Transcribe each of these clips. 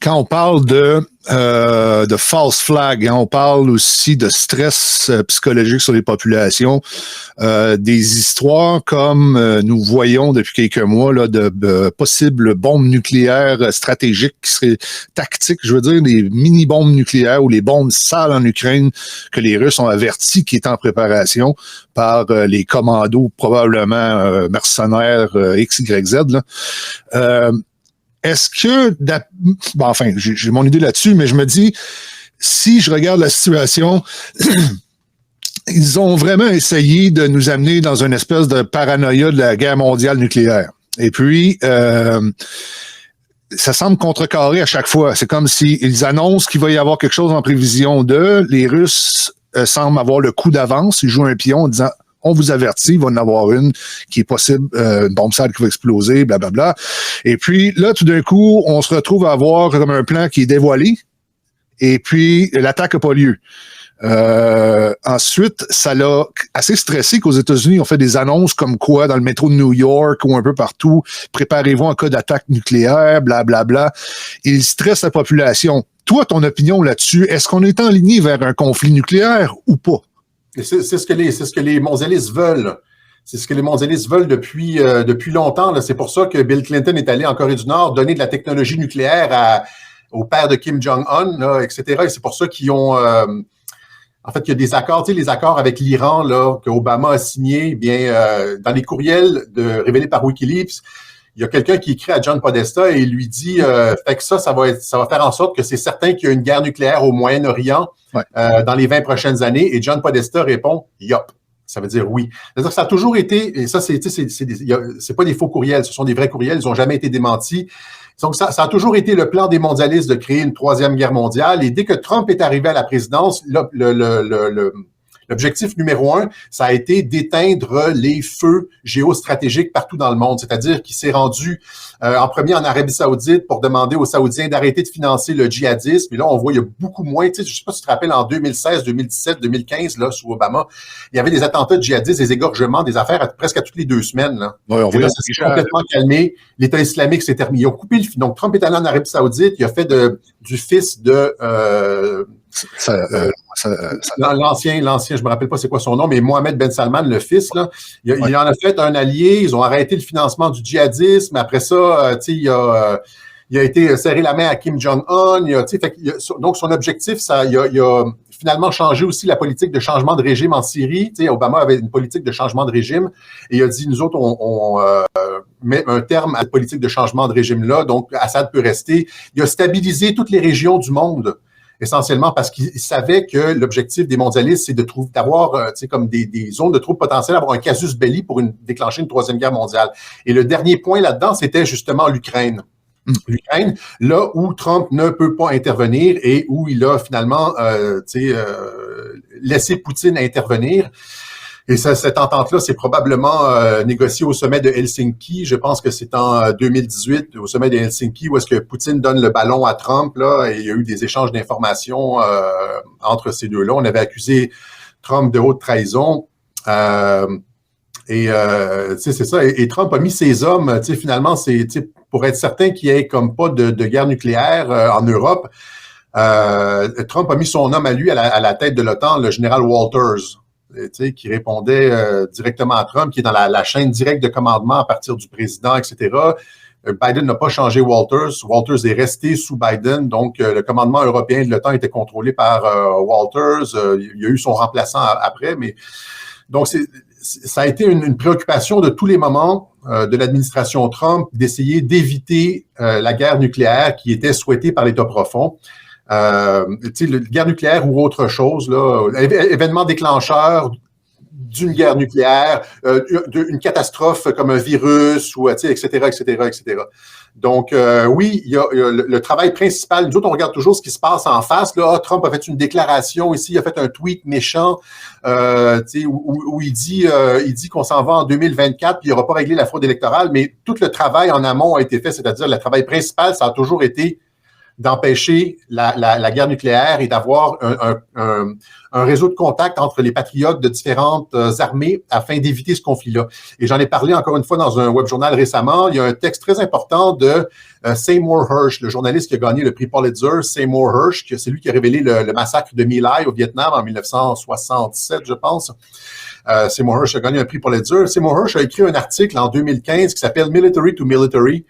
quand on parle de false flag, hein, on parle aussi de stress psychologique sur les populations, des histoires comme nous voyons depuis quelques mois là, de possibles bombes nucléaires stratégiques qui seraient tactiques, je veux dire des mini-bombes nucléaires ou les bombes sales en Ukraine que les Russes ont averti qui étaient en préparation par les commandos probablement mercenaires XYZ. Là. Est-ce que, enfin, j'ai mon idée là-dessus, mais je me dis, si je regarde la situation, ils ont vraiment essayé de nous amener dans une espèce de paranoïa de la guerre mondiale nucléaire. Et puis, ça semble contrecarré à chaque fois. C'est comme s'ils annoncent qu'il va y avoir quelque chose en prévision d'eux. Les Russes semblent avoir le coup d'avance. Ils jouent un pion en disant on vous avertit, il va en avoir une qui est possible, une bombe sale qui va exploser, blablabla. Et puis là, tout d'un coup, on se retrouve à avoir comme un plan qui est dévoilé, et puis l'attaque n'a pas lieu. Ensuite, ça l'a assez stressé qu'aux États-Unis, on fait des annonces comme quoi, dans le métro de New York ou un peu partout, préparez-vous en cas d'attaque nucléaire, blablabla. Ils stressent la population. Toi, ton opinion là-dessus, est-ce qu'on est enligné vers un conflit nucléaire ou pas? C'est ce que les mondialistes veulent. C'est ce que les mondialistes veulent depuis longtemps. Là. C'est pour ça que Bill Clinton est allé en Corée du Nord donner de la technologie nucléaire au père de Kim Jong-un, là, etc. Et c'est pour ça qu'ils ont... en fait, il y a des accords, tu sais, les accords avec l'Iran là que Obama a signés. Bien, dans les courriels révélés par WikiLeaks, il y a quelqu'un qui écrit à John Podesta et il lui dit fait que ça va faire en sorte que c'est certain qu'il y a une guerre nucléaire au Moyen-Orient dans les 20 prochaines années. Et John Podesta répond yup. Ça veut dire oui. C'est-à-dire que ça a toujours été, et ça, c'est pas des faux courriels, ce sont des vrais courriels, ils n'ont jamais été démentis. Donc, ça a toujours été le plan des mondialistes de créer une troisième guerre mondiale. Et dès que Trump est arrivé à la présidence, l'objectif numéro 1, ça a été d'éteindre les feux géostratégiques partout dans le monde. C'est-à-dire qu'il s'est rendu en premier en Arabie Saoudite pour demander aux Saoudiens d'arrêter de financer le djihadisme. Et là, on voit, il y a beaucoup moins. Tu sais, je sais pas si tu te rappelles, en 2016, 2017, 2015, là, sous Obama, il y avait des attentats djihadistes, des égorgements, des affaires presque à toutes les 2 semaines. Là. Ouais, et là, ça s'est complètement calmé. L'État islamique s'est terminé. Ils ont coupé le fil. Donc, Trump est allé en Arabie Saoudite. Il a fait du fils de... l'ancien, je me rappelle pas c'est quoi son nom, mais Mohamed Ben Salman, le fils, là, il en a fait un allié. Ils ont arrêté le financement du djihadisme. Après ça, il a été serré la main à Kim Jong-un. Donc, son objectif, il a finalement changé aussi la politique de changement de régime en Syrie. Obama avait une politique de changement de régime et il a dit, nous autres, on met un terme à la politique de changement de régime-là. Donc, Assad peut rester. Il a stabilisé toutes les régions du monde, essentiellement parce qu'il savait que l'objectif des mondialistes, c'est d'avoir comme des zones de troubles potentiels, avoir un casus belli pour déclencher une troisième guerre mondiale. Et le dernier point là-dedans, c'était justement l'Ukraine. L'Ukraine, là où Trump ne peut pas intervenir et où il a finalement laissé Poutine intervenir. Et cette entente-là, c'est probablement négocié au sommet de Helsinki. Je pense que c'est en 2018, au sommet de Helsinki, où est-ce que Poutine donne le ballon à Trump, là, et il y a eu des échanges d'informations entre ces deux-là. On avait accusé Trump de haute trahison. C'est ça. Et Trump a mis ses hommes, finalement, pour être certain qu'il n'y ait comme pas de guerre nucléaire en Europe. Trump a mis son homme à lui à la tête de l'OTAN, le général Walters. Qui répondait directement à Trump, qui est dans la chaîne directe de commandement à partir du président, etc. Biden n'a pas changé Walters. Walters est resté sous Biden, donc le commandement européen de l'OTAN était contrôlé par Walters. Il y a eu son remplaçant après, mais donc ça a été une préoccupation de tous les moments de l'administration Trump d'essayer d'éviter la guerre nucléaire qui était souhaitée par l'État profond. Guerre nucléaire ou autre chose, là, événement déclencheur d'une guerre nucléaire, d'une catastrophe comme un virus, ou etc., etc., etc. Donc, oui, il y a le travail principal. Nous autres, on regarde toujours ce qui se passe en face. Là, Trump a fait une déclaration ici, il a fait un tweet méchant où il dit qu'on s'en va en 2024 puis il n'aura pas réglé la fraude électorale, mais tout le travail en amont a été fait, c'est-à-dire le travail principal, ça a toujours été d'empêcher la guerre nucléaire et d'avoir un réseau de contact entre les patriotes de différentes armées afin d'éviter ce conflit-là. Et j'en ai parlé encore une fois dans un web journal récemment. Il y a un texte très important de Seymour Hersh, le journaliste qui a gagné le prix Pulitzer, Seymour Hersh, c'est lui qui a révélé le massacre de My Lai au Vietnam en 1967, je pense. Seymour Hersh a gagné un prix Pulitzer. Seymour Hersh a écrit un article en 2015 qui s'appelle Military to Military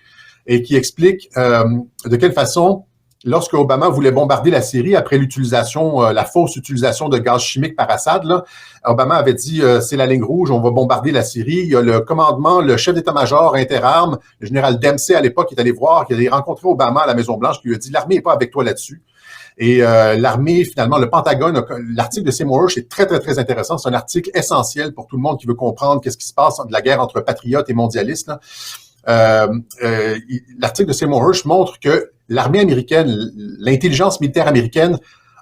et qui explique de quelle façon, lorsque Obama voulait bombarder la Syrie après la fausse utilisation de gaz chimique par Assad, là, Obama avait dit c'est la ligne rouge, on va bombarder la Syrie. Il y a le commandement, le chef d'état-major interarmes, le général Dempsey à l'époque, qui est allé voir, qui allait rencontrer Obama à la Maison-Blanche, qui lui a dit l'armée n'est pas avec toi là-dessus. Et l'armée, finalement, le Pentagone, l'article de Seymour Hersh est très, très, très intéressant. C'est un article essentiel pour tout le monde qui veut comprendre qu'est-ce qui se passe de la guerre entre patriotes et mondialistes, là. L'article de Seymour Hersh montre que l'armée américaine, l'intelligence militaire américaine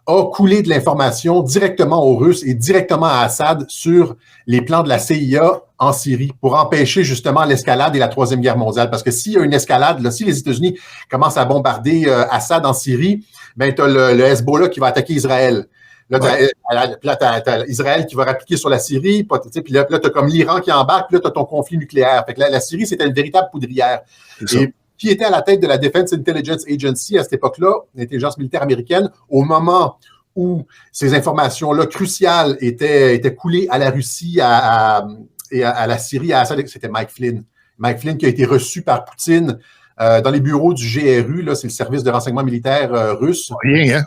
a coulé de l'information directement aux Russes et directement à Assad sur les plans de la CIA en Syrie pour empêcher justement l'escalade et la Troisième Guerre mondiale. Parce que s'il y a une escalade, là, si les États-Unis commencent à bombarder Assad en Syrie, ben tu as le Hezbollah qui va attaquer Israël. Là, t'as Israël qui va rappliquer sur la Syrie, puis là, t'as comme l'Iran qui embarque, puis là, t'as ton conflit nucléaire. Fait que la Syrie, c'était une véritable poudrière. Et qui était à la tête de la Defense Intelligence Agency à cette époque-là, l'intelligence militaire américaine, au moment où ces informations-là cruciales étaient coulées à la Russie et à la Syrie, à Assad, c'était Mike Flynn. Mike Flynn qui a été reçu par Poutine dans les bureaux du GRU, là, c'est le service de renseignement militaire russe. Rien, hein?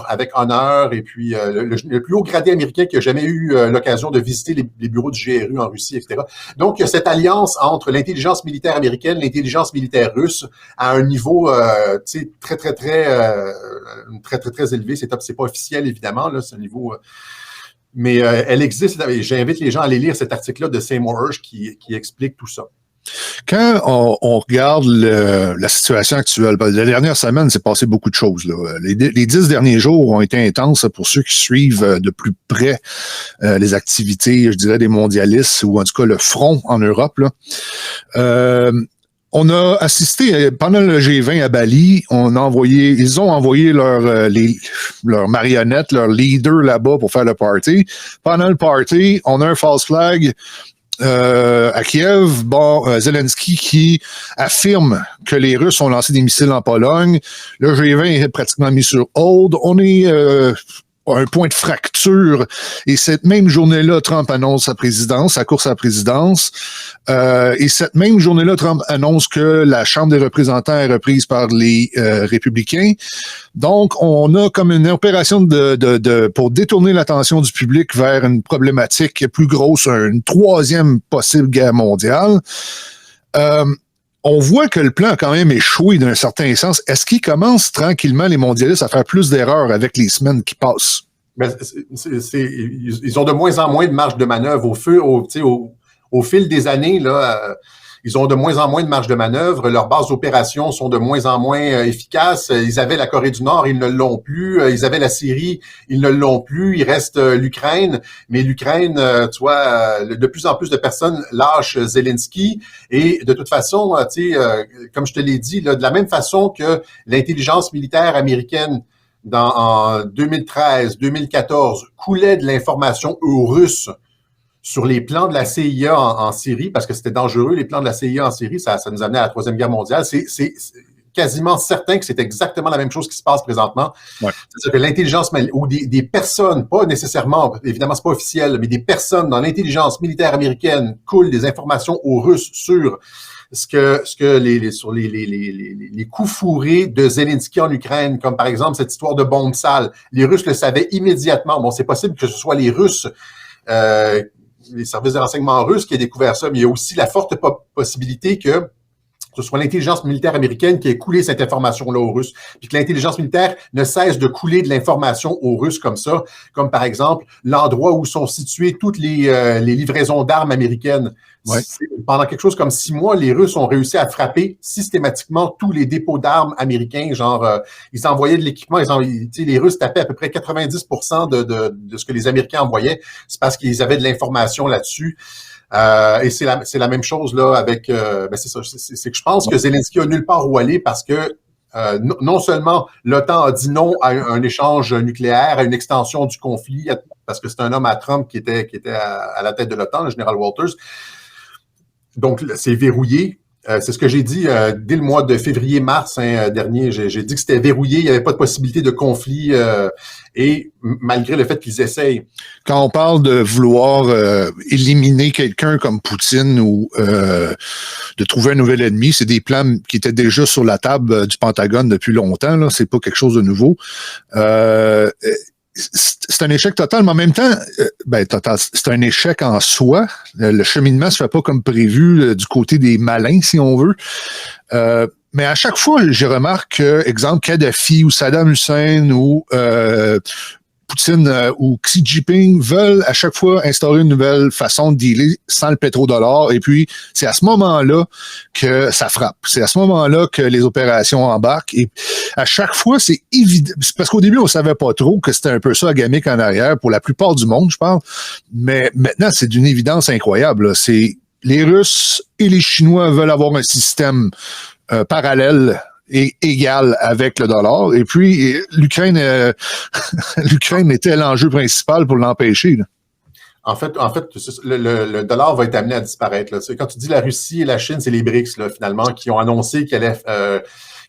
Avec honneur, et puis le plus haut gradé américain qui a jamais eu l'occasion de visiter les bureaux du GRU en Russie, etc. Donc, il y a cette alliance entre l'intelligence militaire américaine, l'intelligence militaire russe, à un niveau très, très, très élevé. C'est pas officiel, évidemment, là, c'est un niveau... mais elle existe. J'invite les gens à aller lire cet article-là de Seymour Hersh qui explique tout ça. Quand on regarde la situation actuelle, la dernière semaine, il s'est passé beaucoup de choses, là. Les 10 derniers jours ont été intenses pour ceux qui suivent de plus près les activités, je dirais, des mondialistes, ou en tout cas le front en Europe, là. On a assisté, pendant le G20 à Bali, ils ont envoyé leurs marionnettes, leurs leaders là-bas pour faire le party. Pendant le party, on a un false flag à Kiev, Zelensky qui affirme que les Russes ont lancé des missiles en Pologne. Le G20 est pratiquement mis sur hold. On est à un point de fracture. Et cette même journée-là, Trump annonce sa course à la présidence. Et cette même journée-là, Trump annonce que la Chambre des représentants est reprise par les républicains. Donc, on a comme une opération pour détourner l'attention du public vers une problématique plus grosse, une troisième possible guerre mondiale. On voit que le plan a quand même échoué d'un certain sens. Est-ce qu'ils commencent tranquillement, les mondialistes, à faire plus d'erreurs avec les semaines qui passent? Ben, ils ont de moins en moins de marge de manœuvre au fil des années, là. Ils ont de moins en moins de marge de manœuvre. Leurs bases d'opération sont de moins en moins efficaces. Ils avaient la Corée du Nord, ils ne l'ont plus. Ils avaient la Syrie, ils ne l'ont plus. Il reste l'Ukraine. Mais l'Ukraine, de plus en plus de personnes lâchent Zelensky. Et de toute façon, comme je te l'ai dit, là, de la même façon que l'intelligence militaire américaine en 2013, 2014 coulait de l'information aux Russes sur les plans de la CIA en Syrie, parce que c'était dangereux, les plans de la CIA en Syrie, ça nous amenait à la Troisième Guerre mondiale. C'est quasiment certain que c'est exactement la même chose qui se passe présentement. Ouais. C'est-à-dire que l'intelligence, ou des personnes, pas nécessairement, évidemment c'est pas officiel, mais des personnes dans l'intelligence militaire américaine coulent des informations aux Russes sur les coups fourrés de Zelensky en Ukraine, comme par exemple cette histoire de bombe sale. Les Russes le savaient immédiatement. Bon, c'est possible que ce soit les Russes, les services de renseignement russes qui aient découvert ça, mais il y a aussi la forte possibilité que ce soit l'intelligence militaire américaine qui ait coulé cette information-là aux Russes, puis que l'intelligence militaire ne cesse de couler de l'information aux Russes comme ça, comme par exemple l'endroit où sont situées toutes les livraisons d'armes américaines. Ouais. Pendant quelque chose comme 6 mois, les Russes ont réussi à frapper systématiquement tous les dépôts d'armes américains. Ils envoyaient de l'équipement. Les Russes tapaient à peu près 90% de ce que les Américains envoyaient. C'est parce qu'ils avaient de l'information là-dessus. Et c'est la même chose là avec. C'est ça. C'est que je pense que Zelensky a nulle part où aller parce que Non seulement l'OTAN a dit non à un échange nucléaire, à une extension du conflit, parce que c'est un homme à Trump qui était à la tête de l'OTAN, le général Walters. Donc, c'est verrouillé. C'est ce que j'ai dit dès le mois de février-mars dernier. J'ai dit que c'était verrouillé, il n'y avait pas de possibilité de conflit, et malgré le fait qu'ils essayent. Quand on parle de vouloir éliminer quelqu'un comme Poutine ou de trouver un nouvel ennemi, c'est des plans qui étaient déjà sur la table du Pentagone depuis longtemps. Là, c'est pas quelque chose de nouveau. C'est un échec total, mais en même temps, total, c'est un échec en soi. Le cheminement se fait pas comme prévu du côté des malins, si on veut. Mais à chaque fois, je remarque que, exemple, Kadhafi ou Saddam Hussein ou Poutine ou Xi Jinping veulent à chaque fois instaurer une nouvelle façon de dealer sans le pétrodollar. Et puis, c'est à ce moment-là que ça frappe. C'est à ce moment-là que les opérations embarquent. Et à chaque fois, c'est évident. C'est parce qu'au début, on savait pas trop que c'était un peu ça, agamique en arrière, pour la plupart du monde, je pense. Mais maintenant, c'est d'une évidence incroyable. C'est les Russes et les Chinois veulent avoir un système parallèle et égal avec le dollar. Et puis, l'Ukraine était l'enjeu principal pour l'empêcher. Là. En fait, le dollar va être amené à disparaître. Là. Quand tu dis la Russie et la Chine, c'est les BRICS, là, finalement, qui ont annoncé qu'ils allaient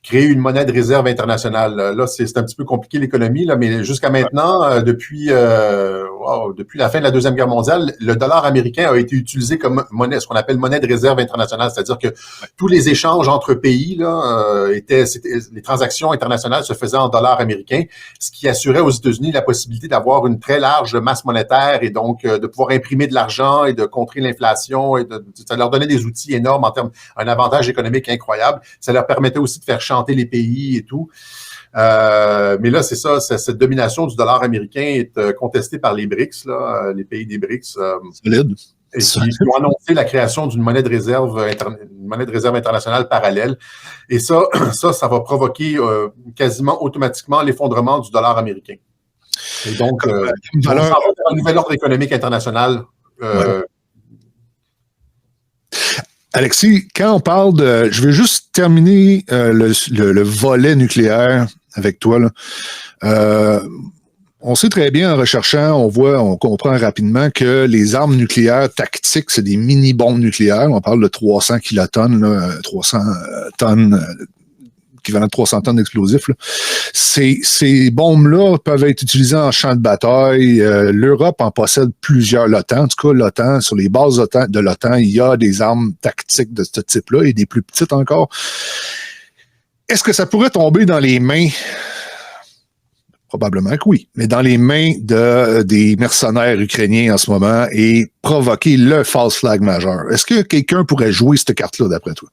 créer une monnaie de réserve internationale. Là, c'est un petit peu compliqué l'économie, là, mais jusqu'à maintenant, depuis la fin de la Deuxième Guerre mondiale, le dollar américain a été utilisé comme monnaie, ce qu'on appelle monnaie de réserve internationale, c'est-à-dire que tous les échanges entre pays là les transactions internationales se faisaient en dollars américains, ce qui assurait aux États-Unis la possibilité d'avoir une très large masse monétaire et donc de pouvoir imprimer de l'argent et de contrer l'inflation, et ça leur donnait des outils énormes en termes un avantage économique incroyable. Ça leur permettait aussi de faire chanter les pays et tout. Mais là, c'est ça, cette domination du dollar américain est contestée par les BRICS, là, les pays des BRICS. Solide. Et qui ont annoncé la création d'une monnaie de réserve, internationale parallèle. Et ça va provoquer quasiment automatiquement l'effondrement du dollar américain. Et donc, on s'en va vers un nouvel ordre économique international. Alexis, quand on parle de... Je veux juste terminer le volet nucléaire avec toi. Là. On sait très bien en recherchant, on comprend rapidement que les armes nucléaires tactiques, c'est des mini-bombes nucléaires. On parle de 300 kilotonnes, là, 300 tonnes, équivalent de 300 tonnes d'explosifs. Là. Ces bombes-là peuvent être utilisées en champ de bataille. L'Europe en possède plusieurs. L'OTAN, en tout cas, l'OTAN, sur les bases de l'OTAN, il y a des armes tactiques de ce type-là et des plus petites encore. Est-ce que ça pourrait tomber dans les mains... Probablement que oui, mais dans les mains des mercenaires ukrainiens en ce moment et provoquer le false flag majeur. Est-ce que quelqu'un pourrait jouer cette carte-là, d'après toi?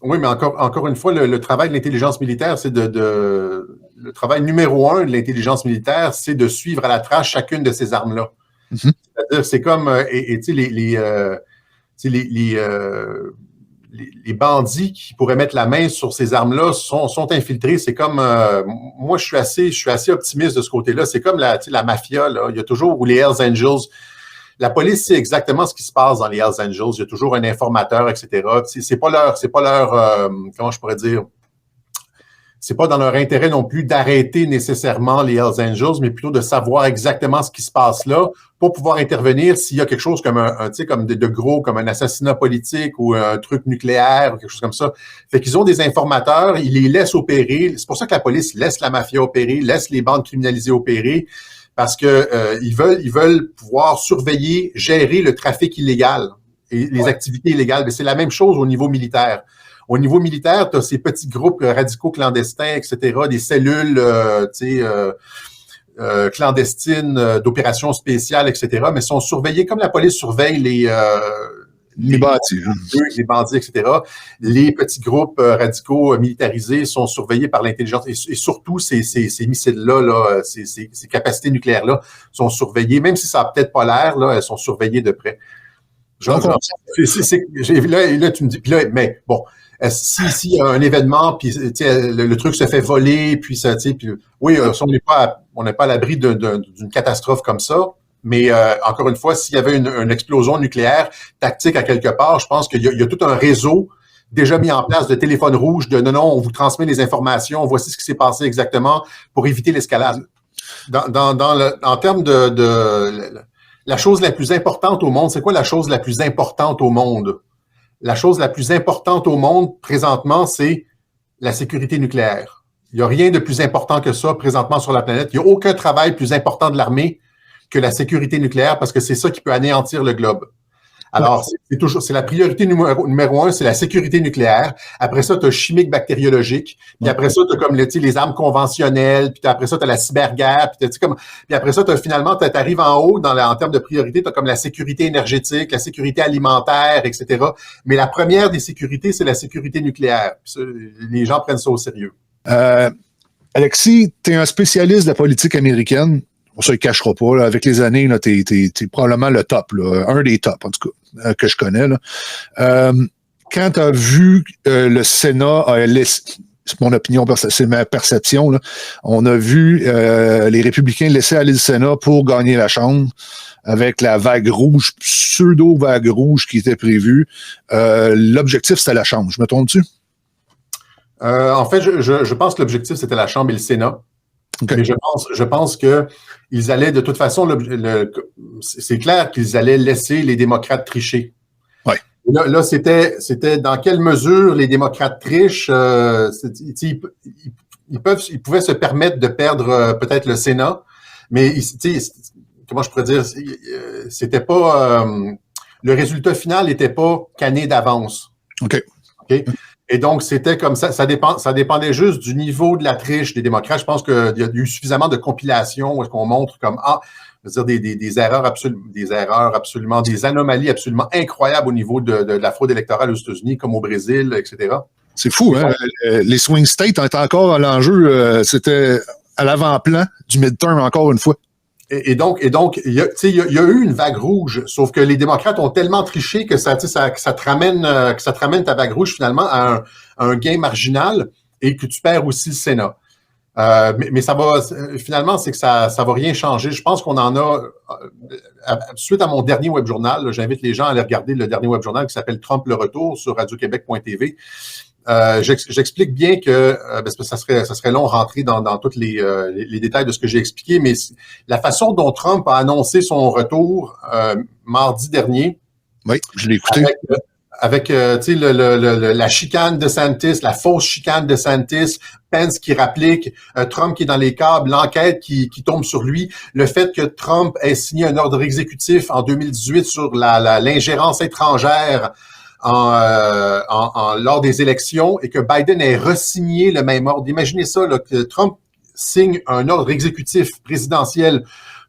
Oui, mais encore une fois, le travail de l'intelligence militaire, c'est le travail numéro 1 de l'intelligence militaire, c'est de suivre à la trace chacune de ces armes-là. Mm-hmm. C'est-à-dire, c'est comme, tu sais, les bandits qui pourraient mettre la main sur ces armes-là sont infiltrés. C'est comme, moi, je suis assez optimiste de ce côté-là. C'est comme la mafia, là. Il y a toujours, ou les Hells Angels. La police sait exactement ce qui se passe dans les Hells Angels. Il y a toujours un informateur, etc. C'est pas leur, comment je pourrais dire, c'est pas dans leur intérêt non plus d'arrêter nécessairement les Hells Angels, mais plutôt de savoir exactement ce qui se passe là pour pouvoir intervenir s'il y a quelque chose comme comme de gros, comme un assassinat politique ou un truc nucléaire ou quelque chose comme ça. Fait qu'ils ont des informateurs, ils les laissent opérer. C'est pour ça que la police laisse la mafia opérer, laisse les bandes criminalisées opérer, parce que ils veulent pouvoir surveiller, gérer le trafic illégal et les activités illégales. Mais c'est la même chose au niveau militaire. Au niveau militaire, tu as ces petits groupes radicaux clandestins, etc., des cellules clandestines d'opérations spéciales, etc., mais sont surveillés comme la police surveille les bandits, etc. Les petits groupes radicaux militarisés sont surveillés par l'intelligence et surtout ces missiles-là, ces capacités nucléaires-là sont surveillées, même si ça n'a peut-être pas l'air, là, elles sont surveillées de près. Là, tu me dis, puis là, mais bon, s'il y a un événement, puis le truc se fait voler, puis ça, puis oui, on n'est pas à l'abri d'une catastrophe comme ça. Mais encore une fois, s'il y avait une explosion nucléaire tactique à quelque part, je pense qu'il y a tout un réseau déjà mis en place de téléphone rouge, de non, on vous transmet les informations, voici ce qui s'est passé exactement pour éviter l'escalade. En termes la chose la plus importante au monde, c'est quoi la chose la plus importante au monde? La chose la plus importante au monde, présentement, c'est la sécurité nucléaire. Il n'y a rien de plus important que ça présentement sur la planète. Il n'y a aucun travail plus important de l'armée que la sécurité nucléaire parce que c'est ça qui peut anéantir le globe. Alors, c'est la priorité numéro un, c'est la sécurité nucléaire. Après ça, tu as chimique bactériologique. Puis après ça, tu as comme les armes conventionnelles. Puis après ça, tu as la cyberguerre. Puis après ça, finalement, tu arrives en haut en termes de priorité, tu as comme la sécurité énergétique, la sécurité alimentaire, etc. Mais la première des sécurités, c'est la sécurité nucléaire. Puis ça, les gens prennent ça au sérieux. Alexis, tu es un spécialiste de la politique américaine. On ne se le cachera pas. Là. Avec les années, tu es probablement le top, là, un des tops, en tout cas, que je connais. Là. Quand tu as vu le Sénat a laissé, c'est mon opinion, c'est ma perception, là, on a vu les républicains laisser aller le Sénat pour gagner la Chambre avec la vague rouge, pseudo-vague rouge qui était prévue. L'objectif, c'était la Chambre. Je me trompe-tu? En fait, je pense que l'objectif, c'était la Chambre et le Sénat. Okay. Mais je pense que ils allaient, de toute façon, c'est clair qu'ils allaient laisser les démocrates tricher. Ouais. Là, c'était dans quelle mesure les démocrates trichent. Ils pouvaient se permettre de perdre peut-être le Sénat, mais comment je pourrais dire, c'était pas le résultat final n'était pas canné d'avance. OK. Et donc, c'était comme ça. Ça dépendait juste du niveau de la triche des démocrates. Je pense qu'il y a eu suffisamment de compilations où est-ce qu'on montre comme des erreurs absolument, des anomalies absolument incroyables au niveau de la fraude électorale aux États-Unis, comme au Brésil, etc. C'est fou, hein? Les swing states étaient encore à l'enjeu. C'était à l'avant-plan du midterm, encore une fois. Et donc, il y a eu une vague rouge, sauf que les démocrates ont tellement triché que ça te ramène ta vague rouge finalement à un gain marginal et que tu perds aussi le Sénat. Mais ça va, finalement, c'est que ça va rien changer. Je pense qu'on en a, suite à mon dernier web journal, j'invite les gens à aller regarder le dernier web journal qui s'appelle Trump le retour sur radioquebec.tv. J'explique bien que ça serait long rentrer dans tous les détails de ce que j'ai expliqué, mais la façon dont Trump a annoncé son retour mardi dernier. Oui, je l'ai écouté. Avec la chicane de DeSantis, la fausse chicane de DeSantis, Pence qui rapplique, Trump qui est dans les câbles, l'enquête qui tombe sur lui, le fait que Trump ait signé un ordre exécutif en 2018 sur l'ingérence étrangère lors des élections et que Biden ait re-signé le même ordre. Imaginez ça, là, que Trump signe un ordre exécutif présidentiel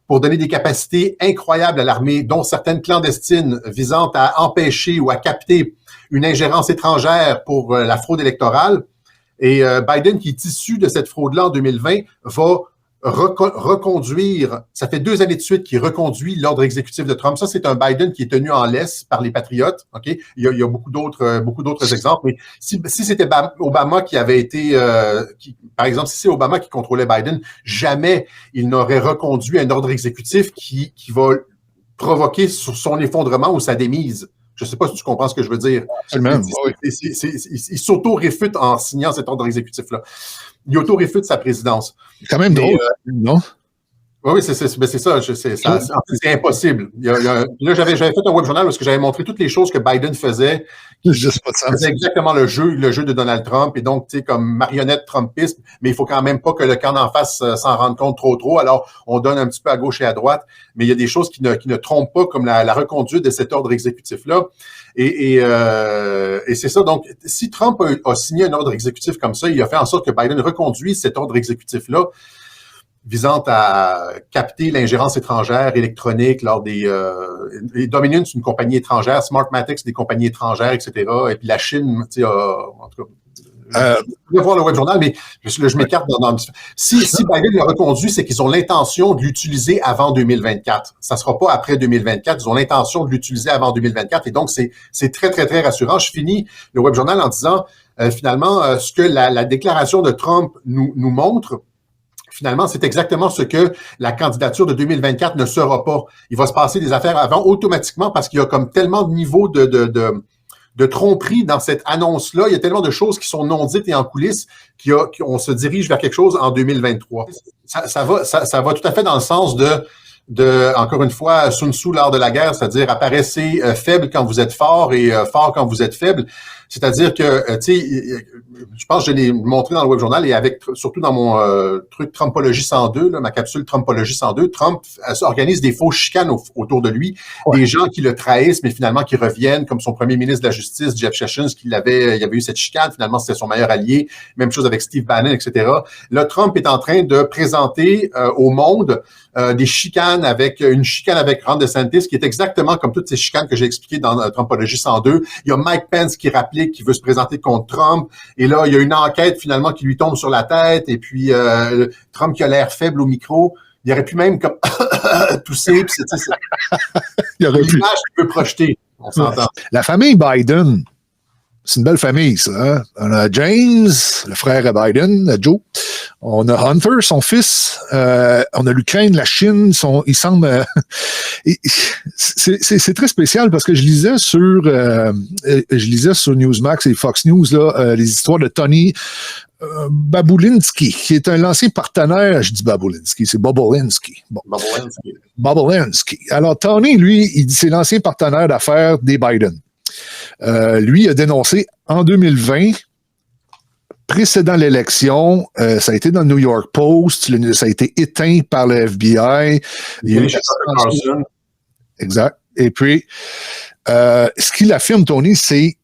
pour donner des capacités incroyables à l'armée, dont certaines clandestines visant à empêcher ou à capter une ingérence étrangère pour la fraude électorale. Et Biden, qui est issu de cette fraude-là en 2020, va reconduire, ça fait 2 années de suite qu'il reconduit l'ordre exécutif de Trump. Ça, c'est un Biden qui est tenu en laisse par les patriotes. Ok, il y a beaucoup d'autres exemples. Mais si c'était Obama qui avait été, par exemple, si c'est Obama qui contrôlait Biden, jamais il n'aurait reconduit un ordre exécutif qui va provoquer son effondrement ou sa démise. Je ne sais pas si tu comprends ce que je veux dire. Absolument. Il s'auto-réfute en signant cet ordre exécutif-là. Il auto-réfute sa présidence. C'est quand même drôle, non? Oui, c'est ça. C'est impossible. Là, j'avais fait un web journal où j'avais montré toutes les choses que Biden faisait. C'était exactement le jeu de Donald Trump. Et donc, tu sais, comme marionnette trumpiste, mais il faut quand même pas que le camp d'en face s'en rende compte trop. Alors, on donne un petit peu à gauche et à droite. Mais il y a des choses qui ne trompent pas, comme la reconduite de cet ordre exécutif-là. Et c'est ça. Donc, si Trump a signé un ordre exécutif comme ça, il a fait en sorte que Biden reconduise cet ordre exécutif-là visant à capter l'ingérence étrangère électronique lors des Dominion, c'est une compagnie étrangère, Smartmatic, c'est des compagnies étrangères, etc. Et puis la Chine, tu sais, en tout cas, je vais voir le web journal, mais je m'écarte dans si Biden l'a reconduit, c'est qu'ils ont l'intention de l'utiliser avant 2024. Ça sera pas après 2024. Ils ont l'intention de l'utiliser avant 2024. Et donc, c'est très, très, très rassurant. Je finis le web journal en disant, finalement, ce que la déclaration de Trump nous montre, finalement, c'est exactement ce que la candidature de 2024 ne sera pas. Il va se passer des affaires avant automatiquement parce qu'il y a comme tellement de niveaux de de tromperie dans cette annonce-là. Il y a tellement de choses qui sont non dites et en coulisses qu'on se dirige vers quelque chose en 2023. Ça va tout à fait dans le sens encore une fois, Sun Tzu, l'art de la guerre, c'est-à-dire apparaissez faible quand vous êtes fort et fort quand vous êtes faible. C'est-à-dire que, tu sais, je pense que je l'ai montré dans le web journal et surtout dans mon truc Trumpologie 102, là, ma capsule Trumpologie 102, Trump organise des fausses chicanes autour de lui, des gens qui le trahissent, mais finalement qui reviennent, comme son premier ministre de la Justice, Jeff Sessions, il y avait eu cette chicane, finalement c'était son meilleur allié, même chose avec Steve Bannon, etc. Là, Trump est en train de présenter au monde des chicanes une chicane avec Ron DeSantis, qui est exactement comme toutes ces chicanes que j'ai expliquées dans Trumpologie 102. Il y a Mike Pence qui rapplique, qui veut se présenter contre Trump. Et là, il y a une enquête finalement qui lui tombe sur la tête. Et puis, Trump qui a l'air faible au micro. Il aurait pu même comme tousser. Il aurait pu. L'image qu'il veut projeter. On s'entend. La famille Biden, c'est une belle famille, ça. Hein? On a James, le frère de Biden, Joe. On a Hunter, son fils. On a l'Ukraine, la Chine. Il semble... c'est très spécial parce que je lisais sur Newsmax et Fox News là, les histoires de Tony Babulinski, qui est l'ancien partenaire, je dis Babulinski, c'est Bobulinski. Bon. Bobulinski. Alors, Tony, lui, c'est l'ancien partenaire d'affaires des Biden. Lui a dénoncé en 2020, précédant l'élection, ça a été dans le New York Post, ça a été éteint par le FBI. Exact. Et puis, ce qu'il affirme, Tony, c'est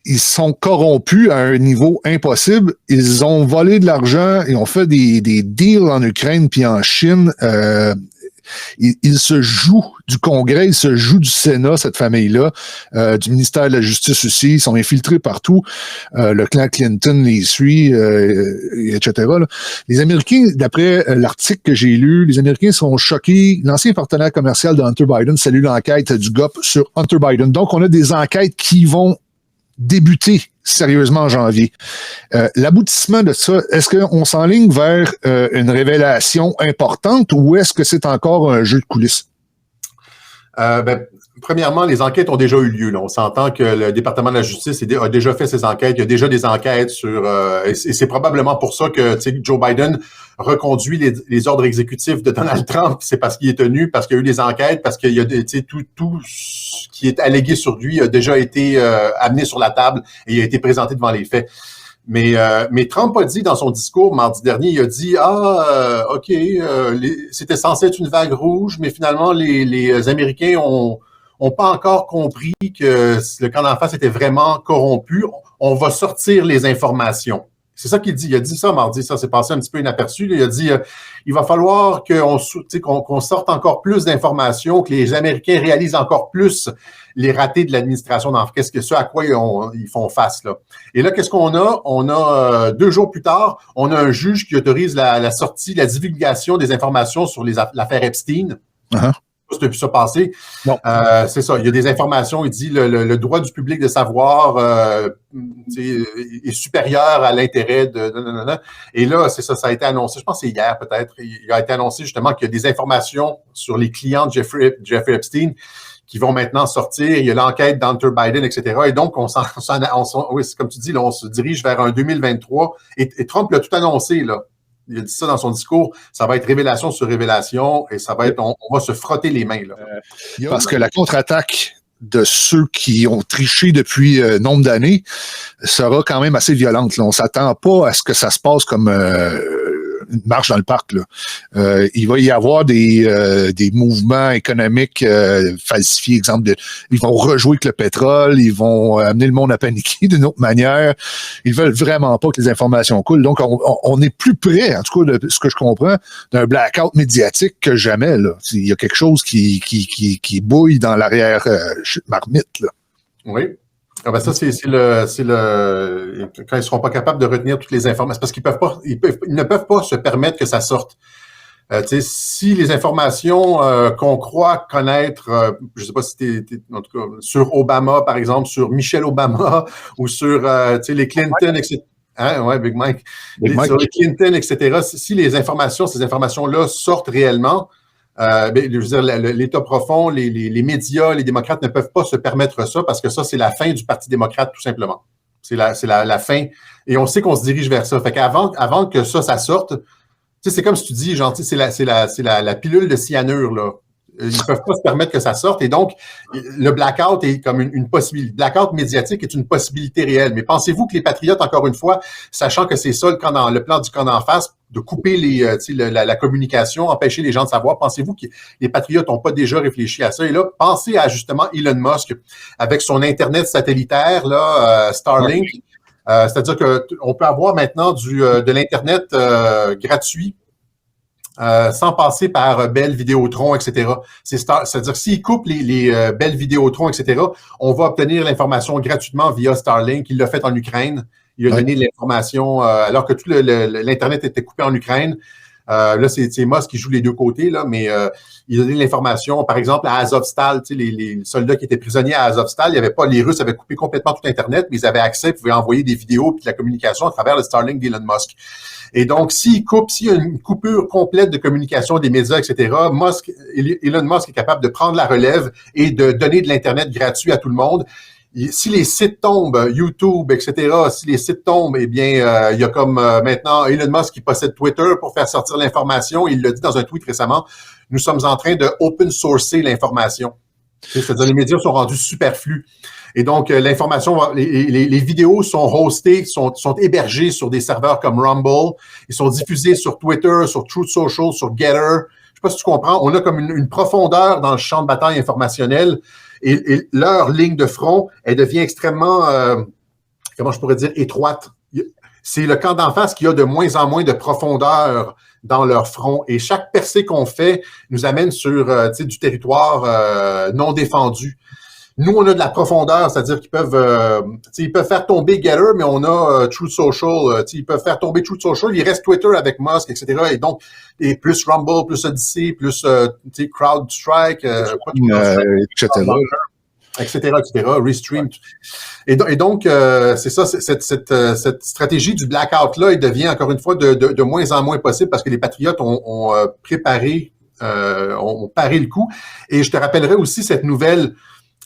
ils sont corrompus à un niveau impossible. Ils ont volé de l'argent et ont fait des deals en Ukraine puis en Chine. Ils se jouent du Congrès, ils se jouent du Sénat, cette famille-là, du ministère de la Justice aussi, ils sont infiltrés partout. Le clan Clinton les suit, etc. Là. Les Américains, d'après l'article que j'ai lu, les Américains sont choqués. L'ancien partenaire commercial de Hunter Biden salue l'enquête du GOP sur Hunter Biden. Donc, on a des enquêtes qui vont débuter sérieusement en janvier. L'aboutissement de ça, est-ce qu'on s'enligne vers une révélation importante ou est-ce que c'est encore un jeu de coulisses? Premièrement, les enquêtes ont déjà eu lieu. Là. On s'entend que le département de la justice a déjà fait ses enquêtes. Il y a déjà des enquêtes sur... et c'est probablement pour ça que Joe Biden reconduit les ordres exécutifs de Donald Trump. C'est parce qu'il est tenu, parce qu'il y a eu des enquêtes, parce qu'il y a tout ce qui est allégué sur lui a déjà été amené sur la table et il a été présenté devant les faits. Mais Trump a dit dans son discours mardi dernier, il a dit OK, c'était censé être une vague rouge, mais finalement les Américains ont pas encore compris que le camp d'en face était vraiment corrompu. On va sortir les informations. C'est ça qu'il dit. Il a dit ça mardi. Ça s'est passé un petit peu inaperçu. Il a dit il va falloir qu'on sorte encore plus d'informations, que les Américains réalisent encore plus les ratés de l'administration. Ce à quoi ils font face là. Et là, qu'est-ce qu'on a? On a 2 jours plus tard, on a un juge qui autorise la sortie, la divulgation des informations sur l'affaire Epstein. Uh-huh. Si tu as pu ça passer. Non. C'est ça. Il y a des informations. Il dit le droit du public de savoir est supérieur à l'intérêt de... Et là, c'est ça. Ça a été annoncé. Je pense que c'est hier peut-être. Il a été annoncé justement qu'il y a des informations sur les clients de Jeffrey Epstein qui vont maintenant sortir. Il y a l'enquête d'Hunter Biden, etc. Et donc, oui, comme tu dis, là, on se dirige vers un 2023. Et Trump l'a tout annoncé, là. Il a dit ça dans son discours, ça va être révélation sur révélation et ça va être, on va se frotter les mains. Là. Parce que la contre-attaque de ceux qui ont triché depuis nombre d'années sera quand même assez violente. Là. On s'attend pas à ce que ça se passe comme une marche dans le parc. Là. Il va y avoir des mouvements économiques falsifiés. Exemple, ils vont rejouer avec le pétrole, ils vont amener le monde à paniquer d'une autre manière. Ils veulent vraiment pas que les informations coulent. Donc, on est plus près, en tout cas, de ce que je comprends, d'un blackout médiatique que jamais. Là. Il y a quelque chose qui bouille dans l'arrière marmite. Là. Oui. Ah ben ça, c'est le quand ils seront pas capables de retenir toutes les informations, parce qu'ils ne peuvent pas se permettre que ça sorte. Si les informations qu'on croit connaître, je sais pas si t'es en tout cas sur Obama, par exemple, sur Michelle Obama ou sur les Clinton, etc. Hein, ouais, Big Mike. Sur les Clinton, etc. Si ces informations-là sortent réellement, je veux dire, l'État profond, les médias, les démocrates ne peuvent pas se permettre ça parce que ça, c'est la fin du Parti démocrate, tout simplement. C'est la fin. Et on sait qu'on se dirige vers ça. Fait qu'avant que ça sorte, tu sais, c'est comme si tu dis, genre, tu sais, c'est la pilule de cyanure, là. Ils ne peuvent pas se permettre que ça sorte. Et donc, le blackout est comme une possibilité. Blackout médiatique est une possibilité réelle. Mais pensez-vous que les patriotes, encore une fois, sachant que c'est ça le plan du camp d'en face, de couper la communication, empêcher les gens de savoir, pensez-vous que les patriotes n'ont pas déjà réfléchi à ça? Et là, pensez à justement Elon Musk avec son Internet satellitaire, là, Starlink. C'est-à-dire qu'on peut avoir maintenant de l'Internet gratuit. Sans passer par Bell, Vidéotron, etc. C'est-à-dire s'ils coupent les Bell, Vidéotron, etc., on va obtenir l'information gratuitement via Starlink. Il l'a fait en Ukraine. Il a donné l'information alors que tout l'Internet était coupé en Ukraine. Là, c'est Musk qui joue les deux côtés, là, mais il a donné l'information, par exemple, à Azovstal, tu sais, les soldats qui étaient prisonniers à Azovstal, les Russes avaient coupé complètement tout Internet, mais ils avaient accès, ils pouvaient envoyer des vidéos et de la communication à travers le Starlink d'Elon Musk. Et donc, s'il y a une coupure complète de communication des médias, etc., Elon Musk est capable de prendre la relève et de donner de l'Internet gratuit à tout le monde. Si les sites tombent, YouTube, etc., si les sites tombent, eh bien, il y a comme maintenant Elon Musk qui possède Twitter pour faire sortir l'information. Il l'a dit dans un tweet récemment, nous sommes en train de open sourcer l'information. C'est-à-dire les médias sont rendus superflus. Et donc, l'information, les vidéos sont hostées, sont hébergées sur des serveurs comme Rumble. Ils sont diffusés sur Twitter, sur Truth Social, sur Getter. Je sais pas si tu comprends. On a comme une profondeur dans le champ de bataille informationnel. Et leur ligne de front, elle devient extrêmement, comment je pourrais dire, étroite. C'est le camp d'en face qui a de moins en moins de profondeur dans leur front. Et chaque percée qu'on fait nous amène sur du territoire non défendu. Nous, on a de la profondeur, c'est-à-dire qu'ils peuvent faire tomber Getter, mais on a Truth Social. Ils peuvent faire tomber Truth Social, il reste Twitter avec Musk, etc. Et donc, plus Rumble, plus Odyssey, plus CrowdStrike, etc., Restream. Et donc, c'est ça, cette stratégie du blackout-là, il devient encore une fois de moins en moins possible parce que les patriotes ont paré le coup. Et je te rappellerai aussi cette nouvelle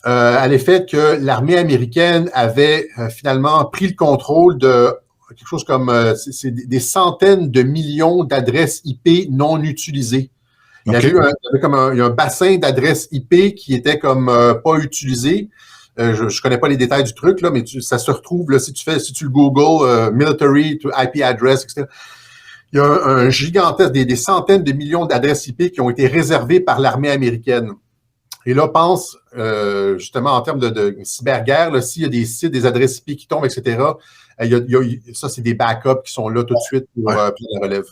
à l'effet que l'armée américaine avait finalement pris le contrôle de quelque chose comme des centaines de millions d'adresses IP non utilisées. Il y avait comme un bassin d'adresses IP qui était comme pas utilisé. Je connais pas les détails du truc, là, mais ça se retrouve là, si tu le Google military to IP address, etc. Il y a un gigantesque, des centaines de millions d'adresses IP qui ont été réservées par l'armée américaine. Et là, pense justement en termes de cyberguerre, s'il y a des sites, des adresses IP qui tombent, etc., ça, c'est des backups qui sont là tout de suite pour la relève.